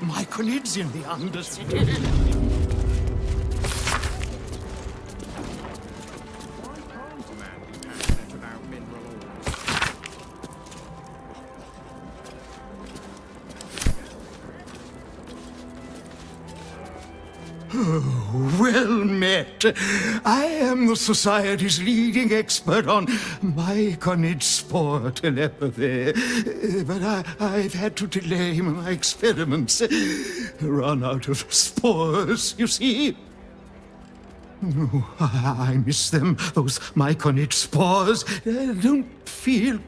Myconid's in the Undercity. Well met. I am the Society's leading expert on myconid spore telepathy. But I've had to delay my experiments. Run out of spores, you see. Oh, I miss them, those myconid spores. I don't feel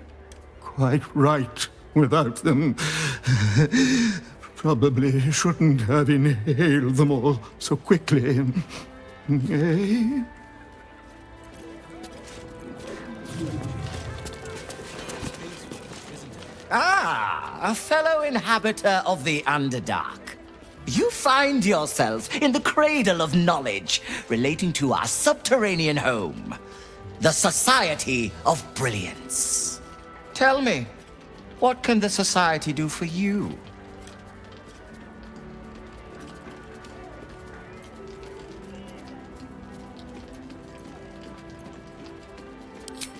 quite right without them. Probably shouldn't have inhaled them all so quickly. Eh? Ah, a fellow inhabitor of the Underdark. You find yourself in the cradle of knowledge relating to our subterranean home, the Society of Brilliance. Tell me, what can the Society do for you?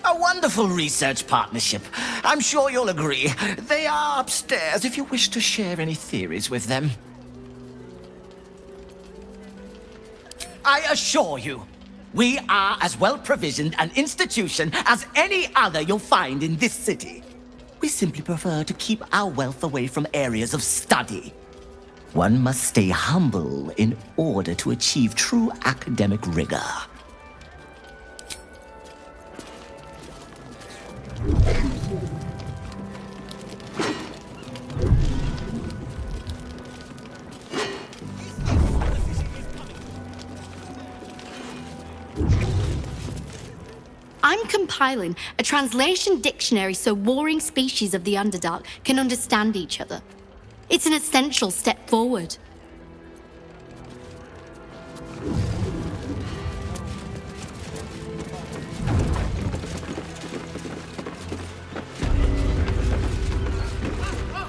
A wonderful research partnership. I'm sure you'll agree. They are upstairs if you wish to share any theories with them. I assure you, we are as well provisioned an institution as any other you'll find in this city. We simply prefer to keep our wealth away from areas of study. One must stay humble in order to achieve true academic rigor. I'm compiling a translation dictionary so warring species of the Underdark can understand each other. It's an essential step forward.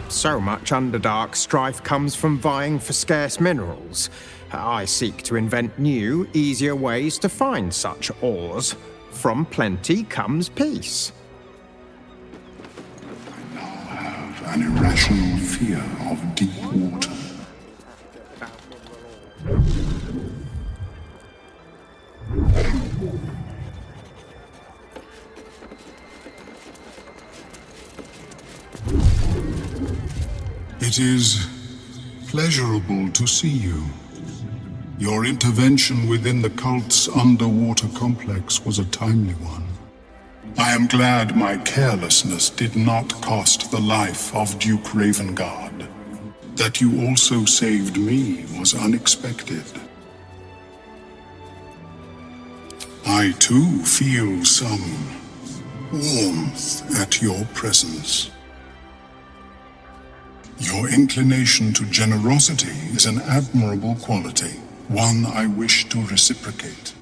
So much Underdark strife comes from vying for scarce minerals. I seek to invent new, easier ways to find such ores. From plenty comes peace. I now have an irrational fear of deep water. It is pleasurable to see you. Your intervention within the cult's underwater complex was a timely one. I am glad my carelessness did not cost the life of Duke Ravengard. That you also saved me was unexpected. I too feel some warmth at your presence. Your inclination to generosity is an admirable quality, one I wish to reciprocate.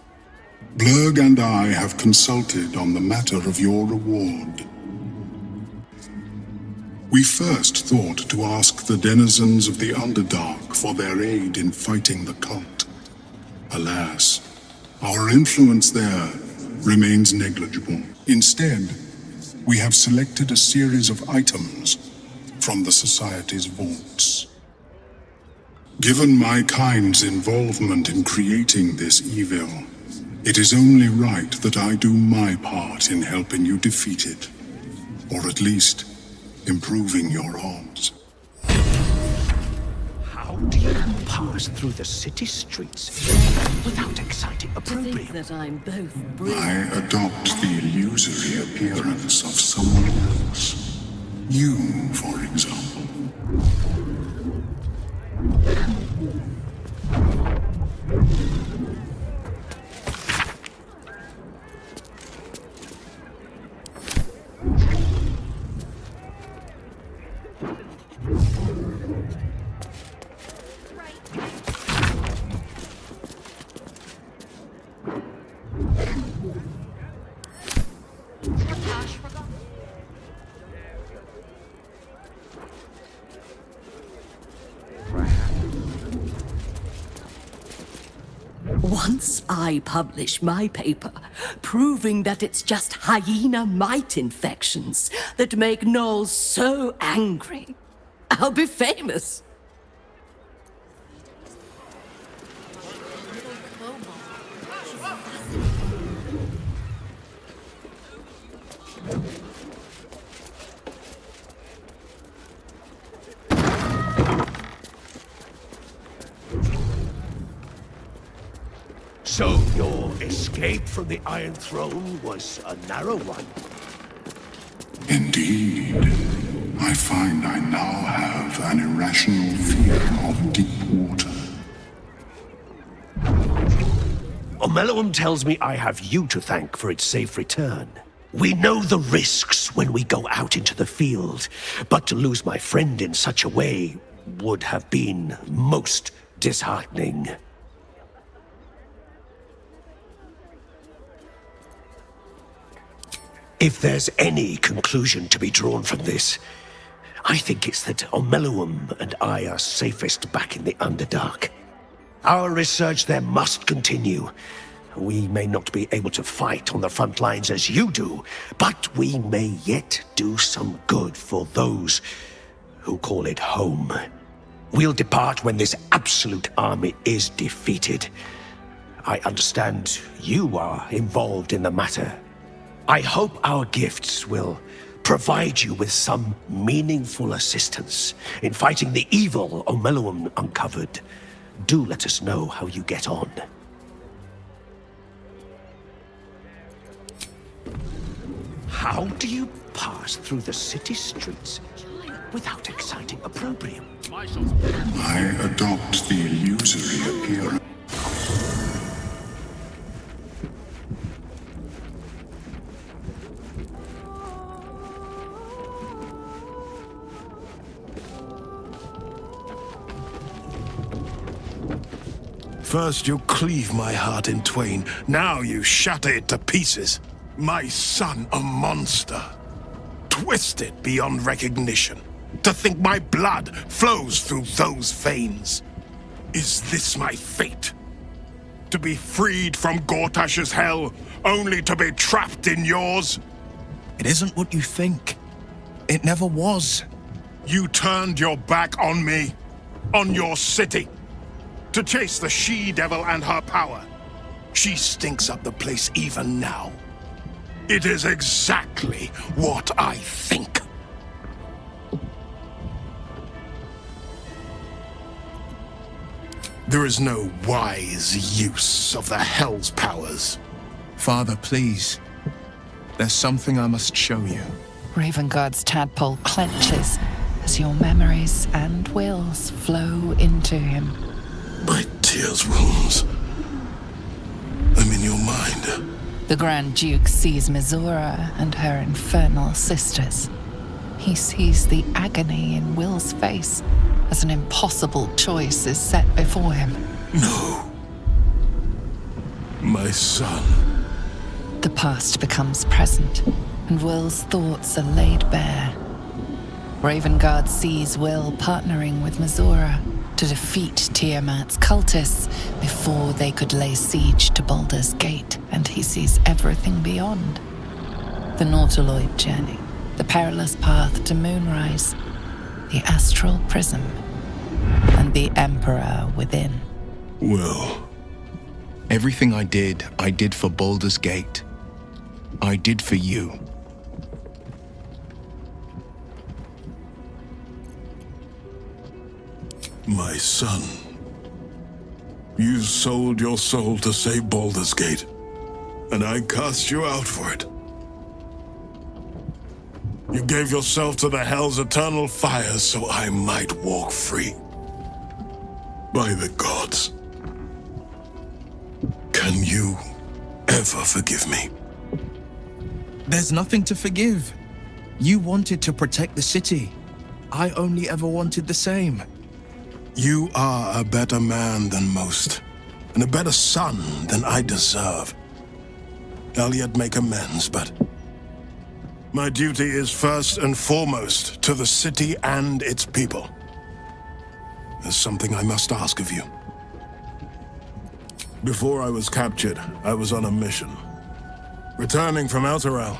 Blurg and I have consulted on the matter of your reward. We first thought to ask the denizens of the Underdark for their aid in fighting the cult. Alas, our influence there remains negligible. Instead, we have selected a series of items from the Society's vaults. Given my kind's involvement in creating this evil, it is only right that I do my part in helping you defeat it, or at least improving your odds. How do you pass through the city streets without exciting opprobrium? That I'm both I brilliant. adopt the illusory appearance of someone else. You, for example. Once I publish my paper, proving that it's just hyena mite infections that make gnolls so angry, I'll be famous. So your escape from the Iron Throne was a narrow one. Indeed. I find I now have an irrational fear of deep water. Omeluum tells me I have you to thank for its safe return. We know the risks when we go out into the field, but to lose my friend in such a way would have been most disheartening. If there's any conclusion to be drawn from this, I think it's that Omeluum and I are safest back in the Underdark. Our research there must continue. We may not be able to fight on the front lines as you do, but we may yet do some good for those who call it home. We'll depart when this absolute army is defeated. I understand you are involved in the matter. I hope our gifts will provide you with some meaningful assistance in fighting the evil Omeluum uncovered. Do let us know how you get on. How do you pass through the city streets without exciting opprobrium? I adopt the illusory appearance. First you cleave my heart in twain, now you shatter it to pieces. My son, a monster. Twisted beyond recognition. To think my blood flows through those veins. Is this my fate? To be freed from Gortash's hell, only to be trapped in yours? It isn't what you think. It never was. You turned your back on me, on your city, to chase the she-devil and her power. She stinks up the place even now. It is exactly what I think. There is no wise use of the Hell's powers. Father, please. There's something I must show you. Ravenguard's tadpole clenches as your memories and wills flow into him. My tears wounds. I'm in your mind. The Grand Duke sees Mizora and her infernal sisters. He sees the agony in Will's face as an impossible choice is set before him. No. My son. The past becomes present, and Will's thoughts are laid bare. Ravenguard sees Will partnering with Mizora to defeat Tiamat's cultists before they could lay siege to Baldur's Gate, and he sees everything beyond. The Nautiloid journey, the perilous path to Moonrise, the astral prism, and the Emperor within. Will. Everything I did for Baldur's Gate. I did for you. My son. You sold your soul to save Baldur's Gate, and I cast you out for it. You gave yourself to the Hell's eternal fire so I might walk free. By the gods. Can you ever forgive me? There's nothing to forgive. You wanted to protect the city. I only ever wanted the same. You are a better man than most, and a better son than I deserve. I'll yet make amends, but my duty is first and foremost to the city and its people. There's something I must ask of you. Before I was captured, I was on a mission. Returning from Elturel,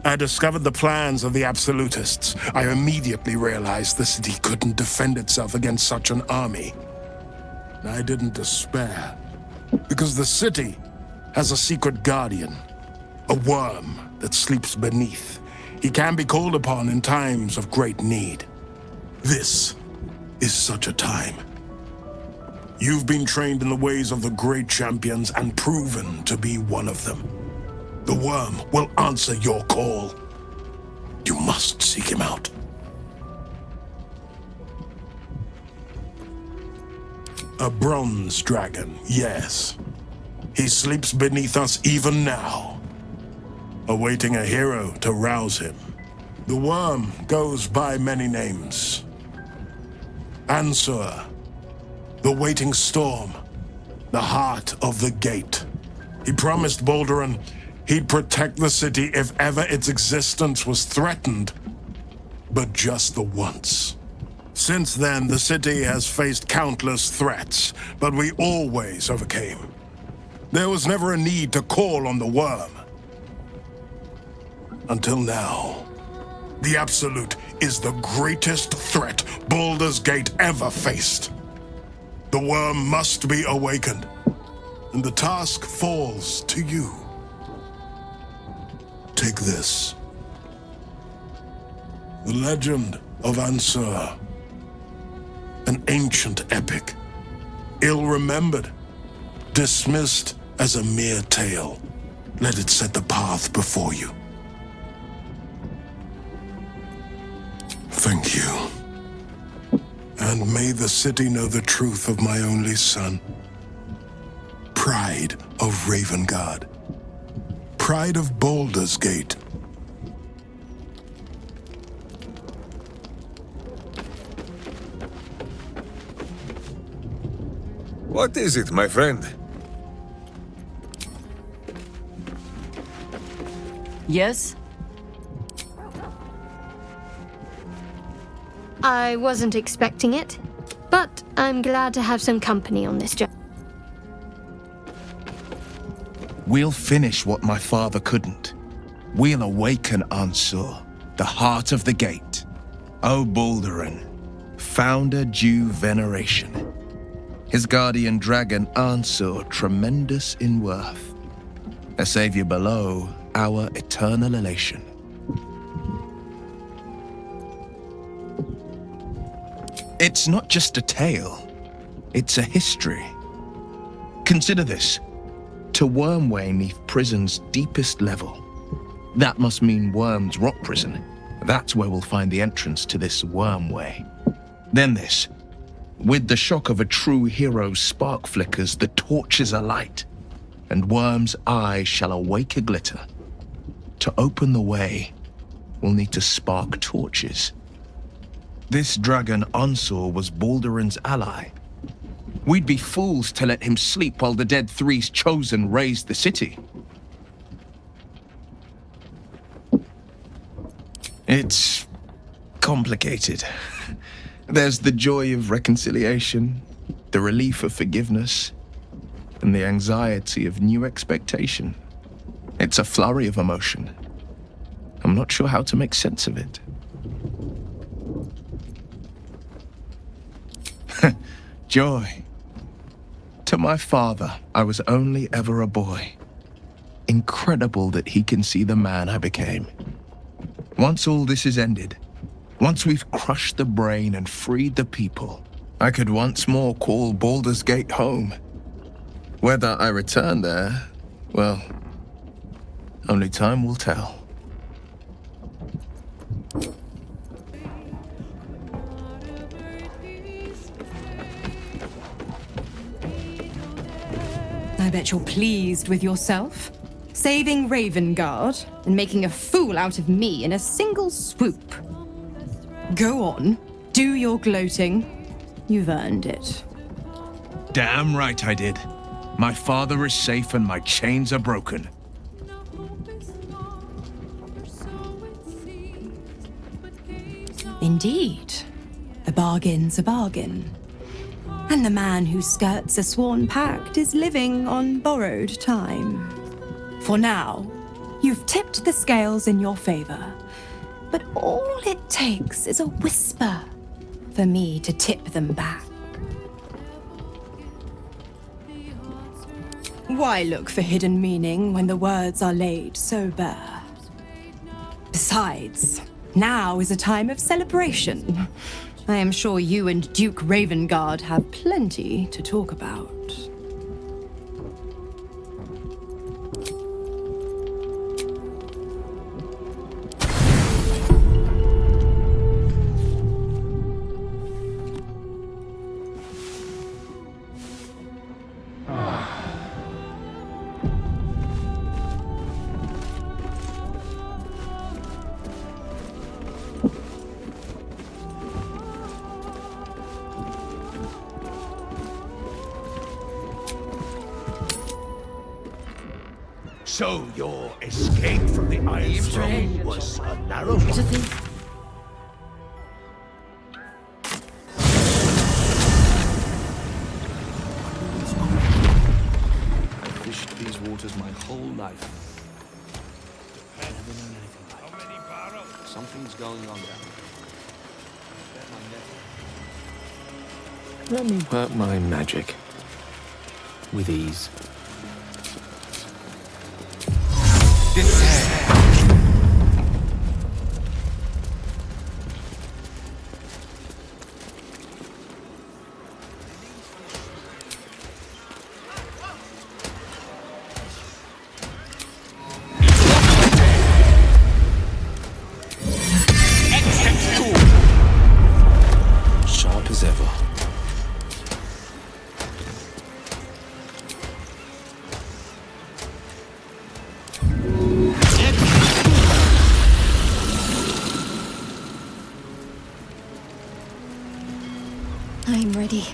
I discovered the plans of the Absolutists. I immediately realized the city couldn't defend itself against such an army. I didn't despair, because the city has a secret guardian, a worm that sleeps beneath. He can be called upon in times of great need. This is such a time. You've been trained in the ways of the great champions and proven to be one of them. The worm will answer your call. You must seek him out. A bronze dragon, yes. He sleeps beneath us even now, awaiting a hero to rouse him. The worm goes by many names. Ansur, the waiting storm, the heart of the gate. He promised Baldur he'd protect the city if ever its existence was threatened, but just the once. Since then, the city has faced countless threats, but we always overcame. There was never a need to call on the worm. Until now. The Absolute is the greatest threat Baldur's Gate ever faced. The worm must be awakened, and the task falls to you. Take this. The legend of Ansur. An ancient epic. Ill-remembered. Dismissed as a mere tale. Let it set the path before you. Thank you. And may the city know the truth of my only son. Pride of Ravengard. Pride of Baldur's Gate. What is it, my friend? Yes? I wasn't expecting it, but I'm glad to have some company on this journey. We'll finish what my father couldn't. We'll awaken Ansur, the heart of the gate. O Baldurin, founder due veneration. His guardian dragon Ansur, tremendous in worth. A savior below, our eternal elation. It's not just a tale, it's a history. Consider this. To Wormway 'neath prison's deepest level. That must mean Worm's rock prison. That's where we'll find the entrance to this Wormway. Then this. With the shock of a true hero's spark flickers, the torches alight, and Worm's eye shall awake a glitter. To open the way, we'll need to spark torches. This dragon Ansur was Baldurin's ally. We'd be fools to let him sleep while the Dead Three's chosen raised the city. It's complicated. There's the joy of reconciliation, the relief of forgiveness, and the anxiety of new expectation. It's a flurry of emotion. I'm not sure how to make sense of it. Joy. To my father, I was only ever a boy. Incredible that he can see the man I became. Once all this is ended, once we've crushed the brain and freed the people, I could once more call Baldur's Gate home. Whether I return there, well, only time will tell. I bet you're pleased with yourself. Saving Ravengard and making a fool out of me in a single swoop. Go on, do your gloating. You've earned it. Damn right I did. My father is safe and my chains are broken. Indeed. A bargain's a bargain. And the man who skirts a sworn pact is living on borrowed time. For now, you've tipped the scales in your favor. But all it takes is a whisper for me to tip them back. Why look for hidden meaning when the words are laid so bare? Besides, now is a time of celebration. I am sure you and Duke Ravengard have plenty to talk about. So your escape from the Iron Throne was a narrow one. I've fished these waters my whole life. Never known anything like it. Something's going on down there. Let me work my magic. With ease. Sharp as ever. I'm ready.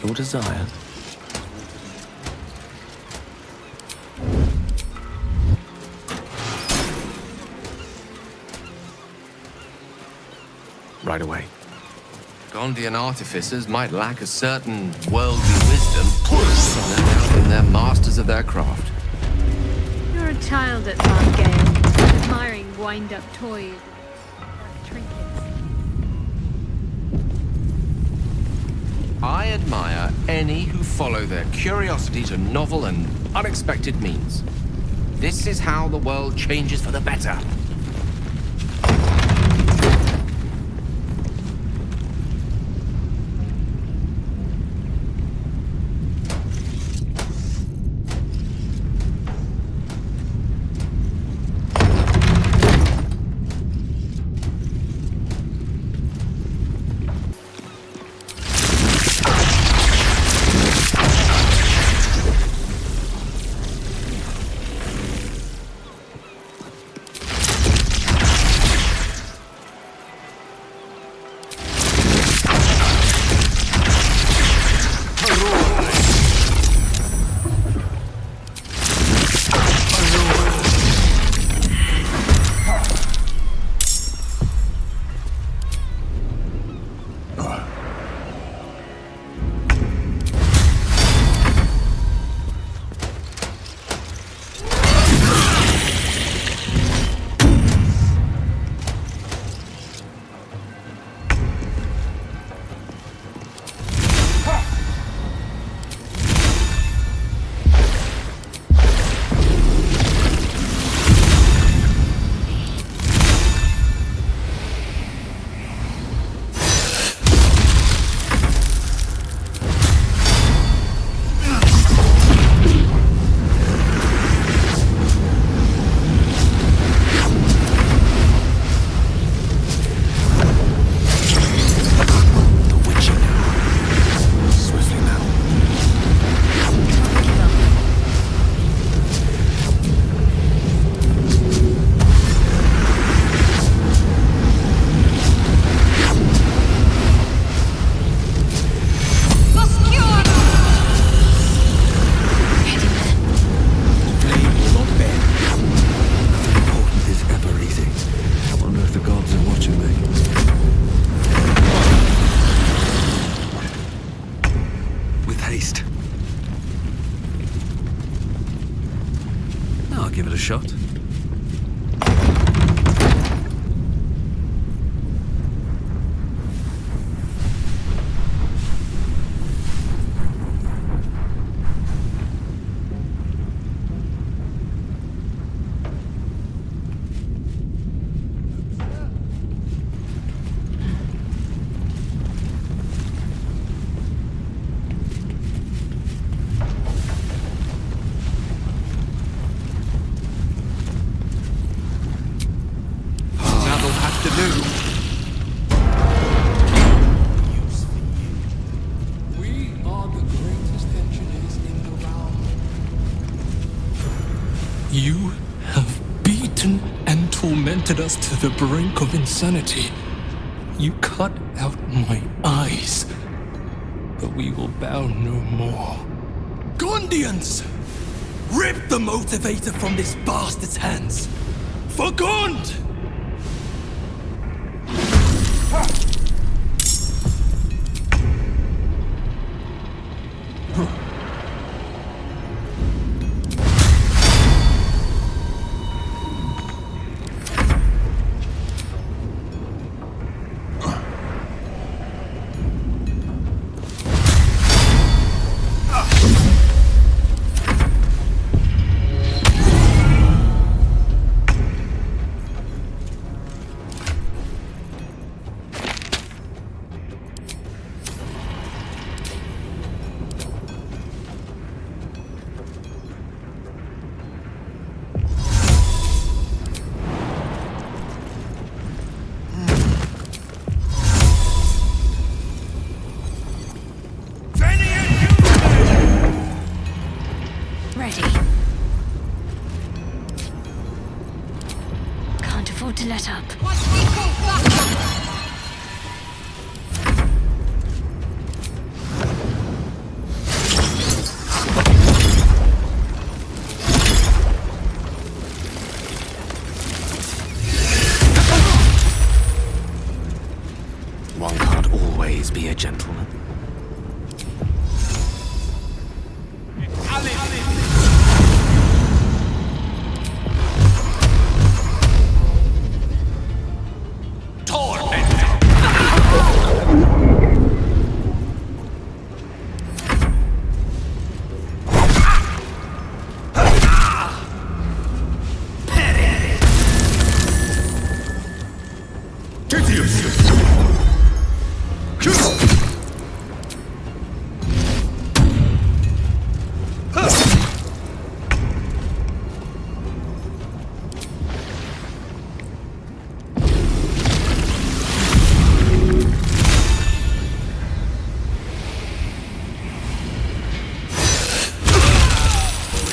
Your desire. Right away. Gondian artificers might lack a certain worldly wisdom, so no doubt they're masters of their craft. You're a child at heart, Gale, admiring wind-up toys and trinkets. I admire any who follow their curiosity to novel and unexpected means. This is how the world changes for the better. I'll give it a shot. You have beaten and tormented us to the brink of insanity. You cut out my eyes, but we will bow no more. Gondians! Rip the motivator from this bastard's hands! For Gond! To let up. One can't always be a gentleman.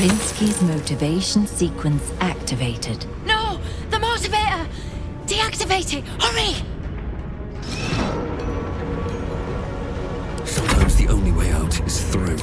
Prinsky's motivation sequence activated. No! The motivator! Deactivate it! Hurry! Sometimes the only way out is through.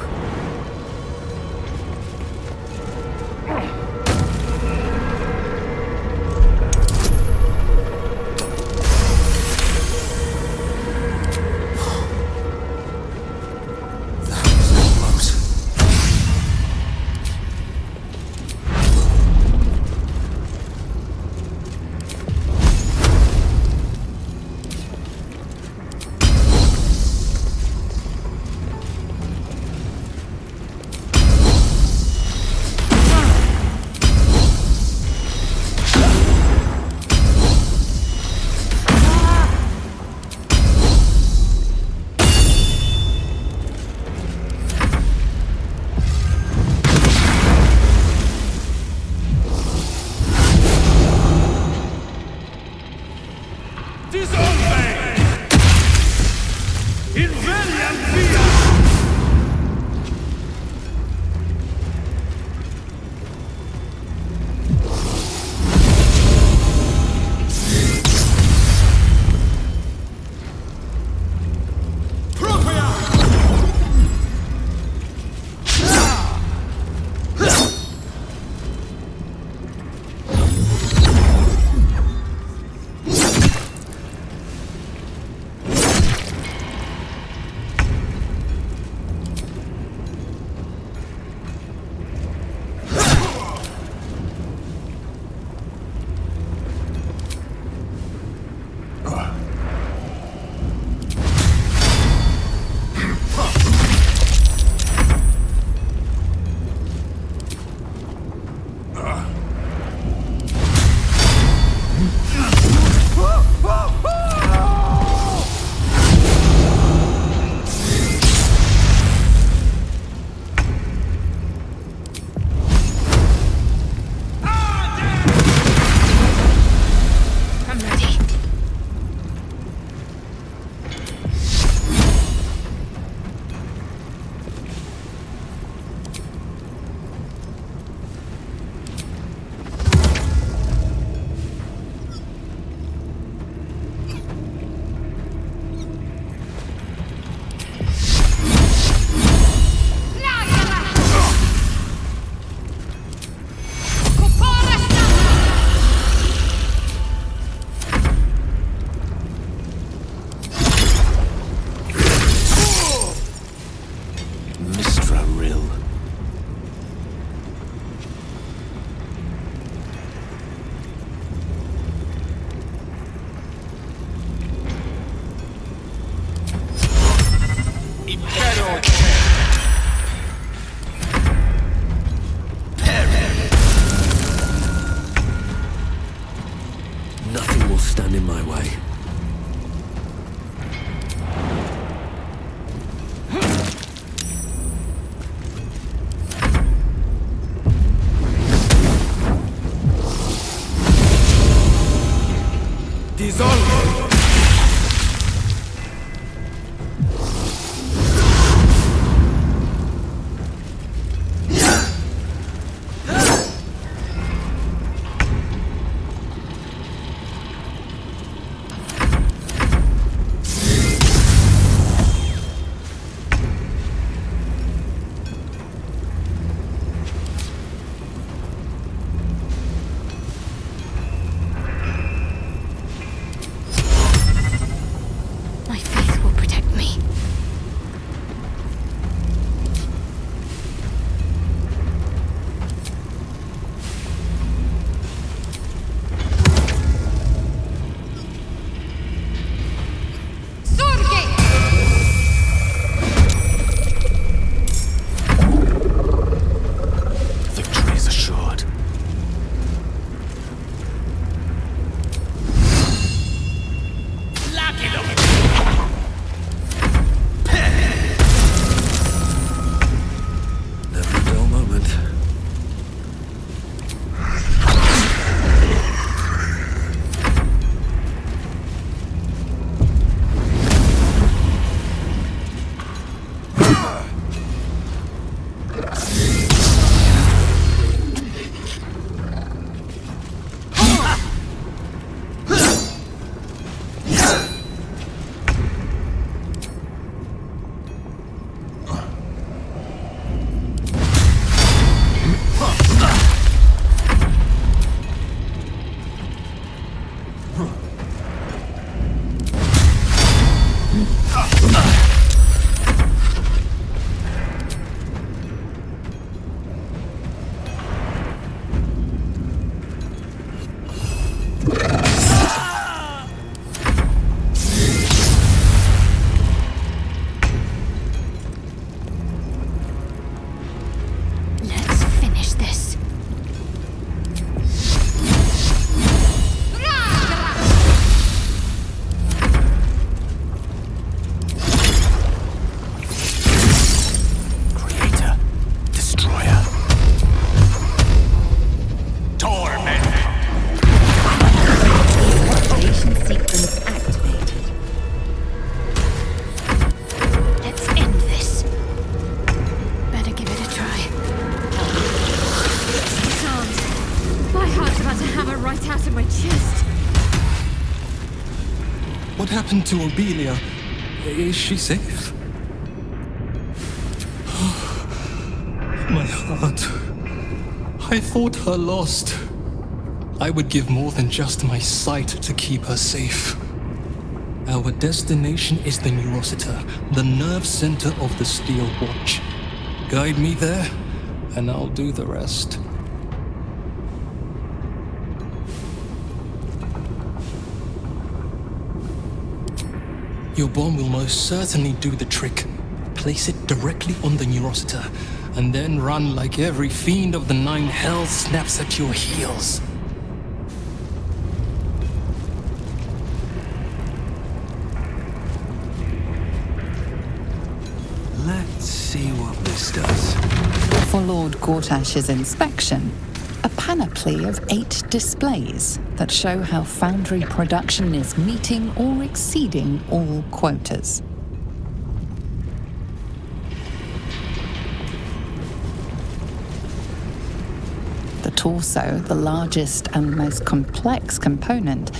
What happened to Obelia? Is she safe? My heart. I thought her lost. I would give more than just my sight to keep her safe. Our destination is the Neurosita, the nerve center of the Steel Watch. Guide me there, and I'll do the rest. Your bomb will most certainly do the trick. Place it directly on the Neurosita, and then run like every fiend of the Nine Hells snaps at your heels. Let's see what this does. For Lord Gortash's inspection, a panoply of 8 displays that show how Foundry production is meeting or exceeding all quotas. The torso, the largest and most complex component,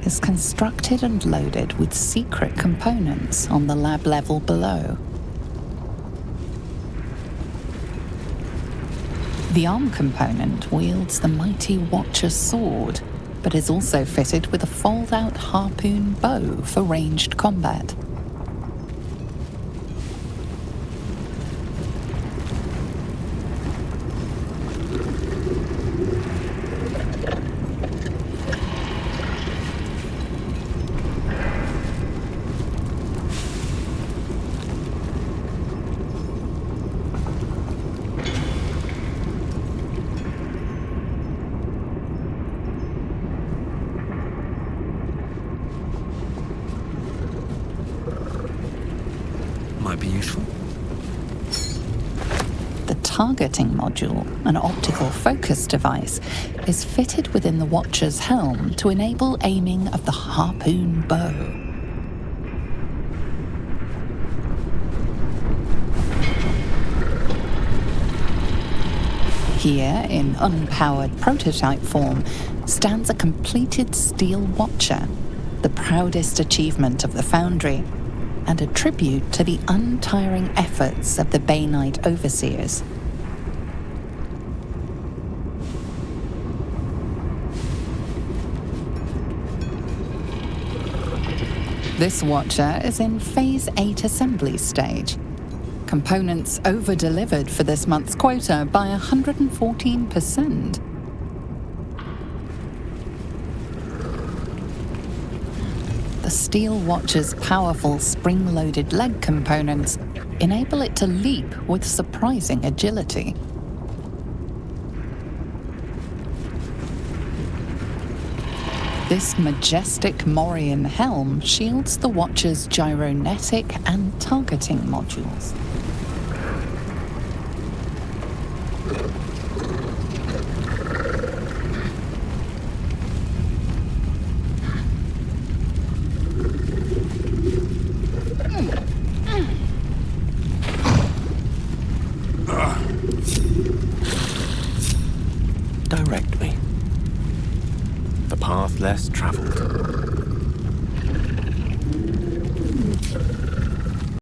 is constructed and loaded with secret components on the lab level below. The arm component wields the mighty Watcher's sword, but is also fitted with a fold-out harpoon bow for ranged combat. Might be useful. The targeting module, an optical focus device, is fitted within the Watcher's helm to enable aiming of the harpoon bow. Here, in unpowered prototype form, stands a completed Steel Watcher, the proudest achievement of the Foundry, and a tribute to the untiring efforts of the Bainite overseers. This Watcher is in Phase 8 assembly stage. Components over-delivered for this month's quota by 114%. The Steel Watcher's powerful spring-loaded leg components enable it to leap with surprising agility. This majestic Morian helm shields the Watcher's gyronetic and targeting modules. Direct me. The path less traveled.